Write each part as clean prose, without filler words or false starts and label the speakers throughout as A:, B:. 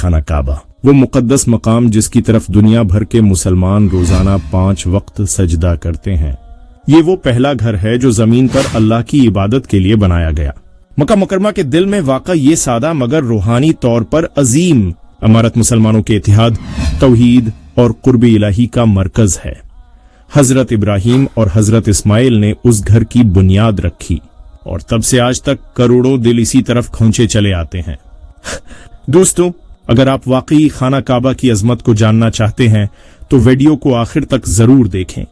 A: खाना काबा, वो मुकद्दस मकाम जिसकी तरफ दुनिया भर के मुसलमान रोजाना 5 वक्त सजदा करते हैं। ये वो पहला घर है जो जमीन पर अल्लाह की इबादत के लिए बनाया गया। मक्का मुकरमा के दिल में वाक़ा ये सादा मगर रूहानी तौर पर अजीम इमारत मुसलमानों के इत्तेहाद, तौहीद और कुर्ब इलाही का मरकज है। हजरत इब्राहीम और हजरत इस्माइल ने उस घर की बुनियाद रखी और तब से आज तक करोड़ों दिल इसी तरफ खौंचे चले आते हैं। दोस्तों, अगर आप वाकई खाना काबा की अजमत को जानना चाहते हैं तो वीडियो को आखिर तक जरूर देखें।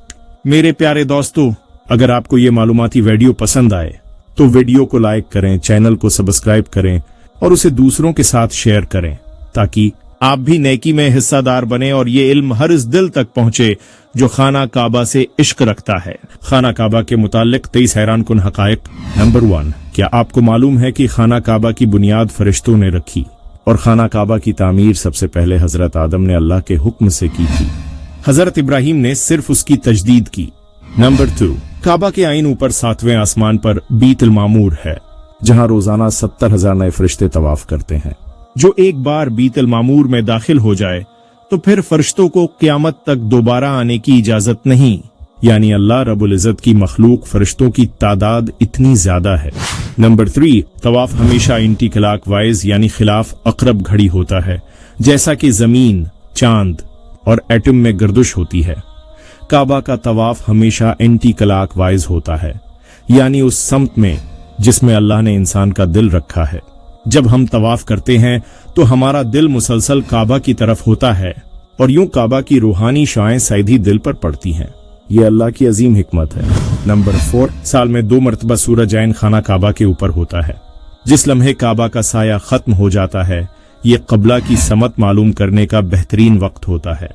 A: मेरे प्यारे दोस्तों, अगर आपको ये मालूमाती वीडियो पसंद आए तो वीडियो को लाइक करें, चैनल को सब्सक्राइब करें और उसे दूसरों के साथ शेयर करें ताकि आप भी नेकी में हिस्सादार बने और ये इल्म हर इस दिल तक पहुंचे जो खाना काबा से इश्क रखता है। खाना काबा के मुतालिक 23 हैरान कुन हकायक। नंबर 1, क्या आपको मालूम है कि खाना काबा की बुनियाद फरिश्तों ने रखी और खाना काबा की तामीर सबसे पहले हजरत आदम ने अल्लाह के हुक्म से की थी। हजरत इब्राहीम ने सिर्फ उसकी तजदीद की। नंबर 2, काबा के आइन ऊपर 7वें आसमान पर बीतुल मामूर है जहां रोजाना 70,000 नए फरिश्ते तवाफ करते हैं। जो एक बार बीतुल मामूर में दाखिल हो जाए तो फिर फरिश्तों को क़यामत तक दोबारा आने की इजाजत नहीं, यानी अल्लाह रब्बुल इज़्ज़त की मखलूक फरिश्तों की तादाद इतनी ज्यादा है। नंबर 3, तवाफ हमेशा एंटी क्लॉक वाइज यानी खिलाफ अकरब घड़ी होता है, जैसा कि जमीन, चांद और एटम में गर्दिश होती है। काबा का तवाफ हमेशा एंटी क्लॉक वाइज होता है, यानी उस समत में जिसमें अल्लाह ने इंसान का दिल रखा है। जब हम तवाफ करते हैं तो हमारा दिल मुसलसल काबा की तरफ होता है और यूं काबा की रूहानी शाएं सीधी दिल पर पड़ती हैं। ये अल्लाह की अजीम हिकमत है। नंबर 4, साल में 2 मरतबा सूरज ऐन खाना काबा के ऊपर होता है। जिस लम्हे काबा का साया खत्म हो जाता है ये क़िबला की समत मालूम करने का बेहतरीन वक्त होता है।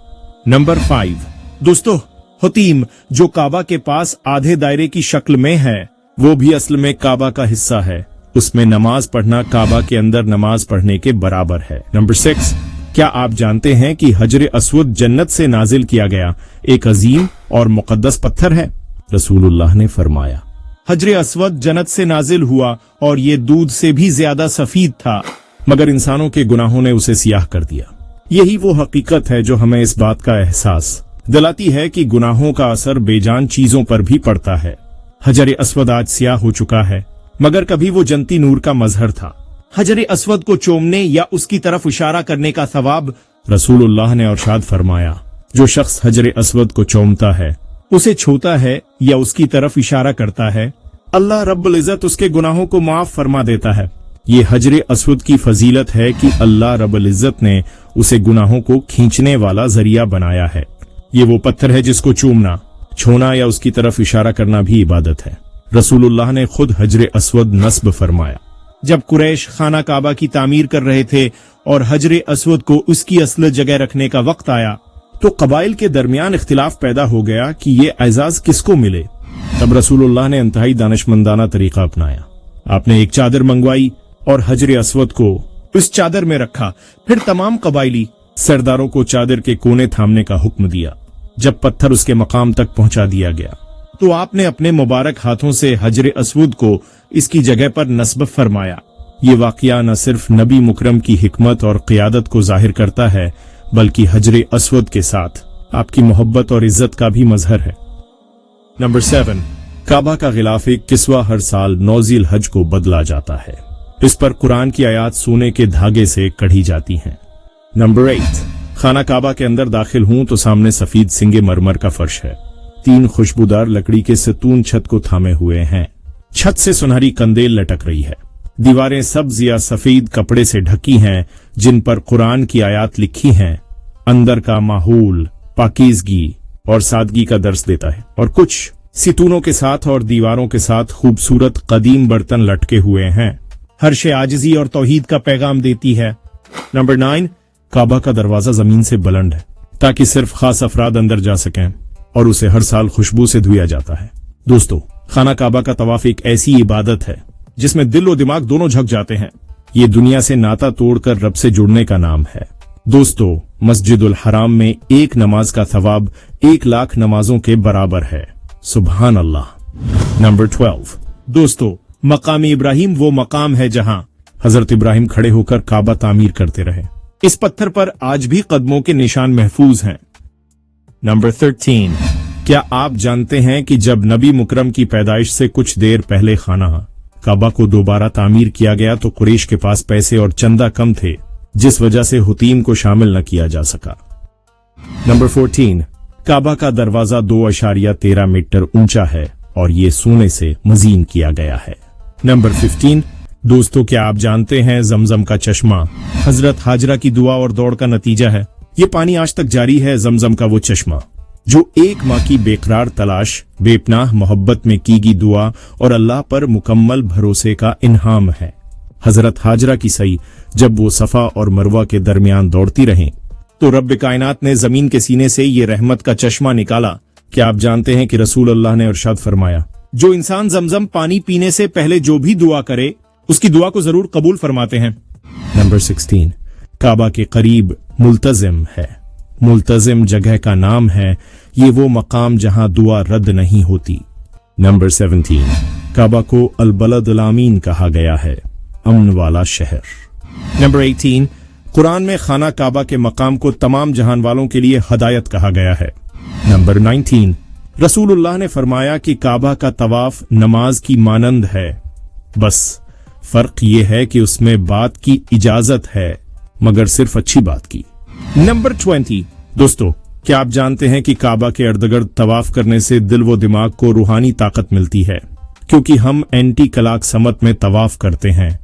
A: नंबर 5, दोस्तों, हुतीम जो काबा के पास आधे दायरे की शक्ल में है वो भी असल में काबा का हिस्सा है। उसमें नमाज पढ़ना काबा के अंदर नमाज पढ़ने के बराबर है। नंबर 6, क्या आप जानते हैं कि हजर अस्वद जन्नत से नाजिल किया गया एक अजीम और मुकद्दस पत्थर है? रसूलुल्लाह ने फरमाया, हजर अस्वद जन्नत से नाजिल हुआ और ये दूध से भी ज्यादा सफीद था, मगर इंसानों के गुनाहों ने उसे सियाह कर दिया। यही वो हकीकत है जो हमें इस बात का एहसास दिलाती है कि गुनाहों का असर बेजान चीजों पर भी पड़ता है। हजर अस्वद आज सियाह हो चुका है, मगर कभी वो जन्नती नूर का मजहर था। हजर अस्वद को चूमने या उसकी तरफ इशारा करने का सवाब, रसूलुल्लाह ने इरशाद फरमाया, जो शख्स हजर अस्वद को चूमता है, उसे छूता है या उसकी तरफ इशारा करता है, अल्लाह रब्बुल इज़्ज़त उसके गुनाहों को माफ फरमा देता है। ये हजर अस्वद की फजीलत है कि अल्लाह रब्बुल इज़्ज़त ने उसे गुनाहों को खींचने वाला जरिया बनाया है। ये वो पत्थर है जिसको चूमना, छूना या उसकी तरफ इशारा करना भी इबादत है। रसूलुल्लाह ने खुद हजर अस्वद नस्ब फरमाया। जब कुरैश खाना काबा की तामीर कर रहे थे और हजर अस्वद को उसकी असल जगह रखने का वक्त आया तो कबाइल के दरमियान इख्तिलाफ पैदा हो गया कि ये एजाज किसको मिले। तब रसूलुल्लाह ने इंतहाई दानिशमंदाना तरीका अपनाया। आपने एक चादर मंगवाई और हजर अस्वद को उस चादर में रखा। फिर तमाम कबाइली सरदारों को चादर के कोने थामने का हुक्म दिया। जब पत्थर उसके मकाम तक पहुंचा दिया गया तो आपने अपने मुबारक हाथों से हजर अस्वद को इसकी जगह पर नस्ब फरमाया। ये वाकया न सिर्फ नबी मुकरम की हिकमत और क़ियादत को जाहिर करता है बल्कि हजर अस्वद के साथ आपकी मोहब्बत और इज्जत का भी मजहर है। नंबर 7, काबा का गिलाफ किस्वा हर साल 9 ज़िल-हज को बदला जाता है। इस पर कुरान की आयात सोने के धागे से कढ़ी जाती हैं। नंबर 8, खाना काबा के अंदर दाखिल हूं तो सामने सफेद सिंगे मरमर का फर्श है। 3 खुशबूदार लकड़ी के सतून छत को थामे हुए हैं। छत से सुनहरी कंदेल लटक रही है। दीवारें सब्ज या सफेद कपड़े से ढकी हैं जिन पर कुरान की आयात लिखी हैं। अंदर का माहौल पाकीज़गी और सादगी का दर्स देता है और कुछ सितूनों के साथ और दीवारों के साथ खूबसूरत कदीम बर्तन लटके हुए हैं। हर शे आजिज़ी और तौहीद का पैगाम देती है। नंबर 9, काबा का दरवाजा जमीन से बुलंद है ताकि सिर्फ खास अफराद अंदर जा सकें और उसे हर साल खुशबू से धोया जाता है। दोस्तों, खाना काबा का तवाफ एक ऐसी इबादत है जिसमें दिल और दिमाग दोनों झक जाते हैं। ये दुनिया से नाता तोड़कर रब से जुड़ने का नाम है। दोस्तों, मस्जिदुल हराम में एक नमाज का सवाब 1 लाख नमाजों के बराबर है। सुभान अल्लाह। नंबर 12, दोस्तों, मकाम इब्राहिम वो मकाम है जहां हजरत इब्राहिम खड़े होकर काबा तामीर करते रहे। इस पत्थर पर आज भी कदमों के निशान महफूज हैं। नंबर 13, क्या आप जानते हैं कि जब नबी मुकरम की पैदाइश से कुछ देर पहले खाना काबा को दोबारा तामीर किया गया तो कुरैश के पास पैसे और चंदा कम थे, जिस वजह से हुतीम को शामिल न किया जा सका। नंबर 14, काबा का दरवाजा 2.13 मीटर ऊंचा है और ये सोने से मजीन किया गया है। नंबर 15, दोस्तों क्या आप जानते हैं जमजम का चश्मा हजरत हाजरा की दुआ और दौड़ का नतीजा है। ये पानी आज तक जारी है। जमजम का वो चश्मा जो एक माँ की बेकरार तलाश, बेपनाह मोहब्बत में की गई दुआ और अल्लाह पर मुकम्मल भरोसे का इन्हाम है। हजरत हाजरा की सई जब वो सफा और मरवा के दरमियान दौड़ती रहें तो रब कायनात ने जमीन के सीने से ये रहमत का चश्मा निकाला। क्या आप जानते हैं कि रसूल अल्लाह ने इरशाद फरमाया, जो इंसान जमजम पानी पीने से पहले जो भी दुआ करे उसकी दुआ को जरूर कबूल फरमाते हैं। नंबर 16, काबा के करीब मुल्तजिम है। मुल्तजिम जगह का नाम है, ये वो मकाम जहां दुआ रद्द नहीं होती। नंबर 17, काबा को अल-बलदुल आमीन कहा गया है, अमन वाला शहर। नंबर 18, कुरान में खाना काबा के मकाम को तमाम जहान वालों के लिए हदायत कहा गया है। नंबर 19, रसूलुल्लाह ने फरमाया कि काबा का तवाफ नमाज की मानंद है, बस फर्क ये है कि उसमें बात की इजाजत है मगर सिर्फ अच्छी बात की। नंबर 20, दोस्तों क्या आप जानते हैं कि काबा के इर्द-गिर्द तवाफ करने से दिल व दिमाग को रूहानी ताकत मिलती है, क्योंकि हम एंटी कलाक समत में तवाफ करते हैं।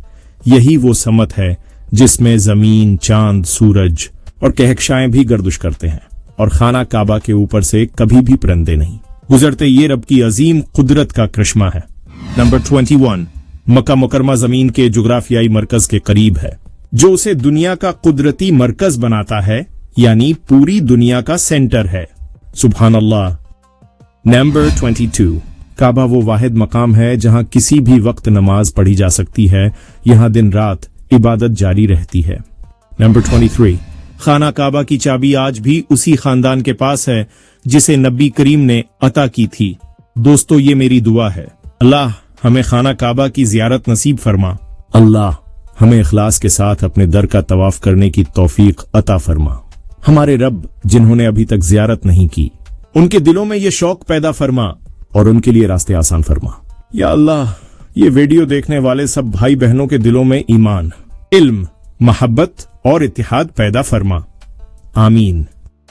A: यही वो समत है जिसमें जमीन, चांद, सूरज और कहकशाएं भी गर्दिश करते हैं और खाना काबा के ऊपर से कभी भी परिंदे नहीं गुजरते। ये रब की अजीम कुदरत का करिश्मा है। नंबर 21, मक्का मुकरमा जमीन के जुग्राफियाई मरकज के करीब है, जो उसे दुनिया का कुदरती मरकज बनाता है, यानी पूरी दुनिया का सेंटर है। सुभान अल्लाह। नंबर 22, काबा वो वाहिद मकाम है जहां किसी भी वक्त नमाज पढ़ी जा सकती है। यहां दिन रात इबादत जारी रहती है। नंबर 23, खाना काबा की चाबी आज भी उसी खानदान के पास है जिसे नबी करीम ने अता की थी। दोस्तों ये मेरी दुआ है, अल्लाह हमें खाना काबा की जियारत नसीब फरमा। अल्लाह हमें इखलास के साथ अपने दर का तवाफ करने की तौफीक अता फरमा। हमारे रब जिन्होंने अभी तक जियारत नहीं की उनके दिलों में ये शौक पैदा फरमा और उनके लिए रास्ते आसान फरमा। या अल्लाह ये वीडियो देखने वाले सब भाई बहनों के दिलों में ईमान, इल्म, मोहब्बत और इत्तिहाद पैदा फरमा। आमीन।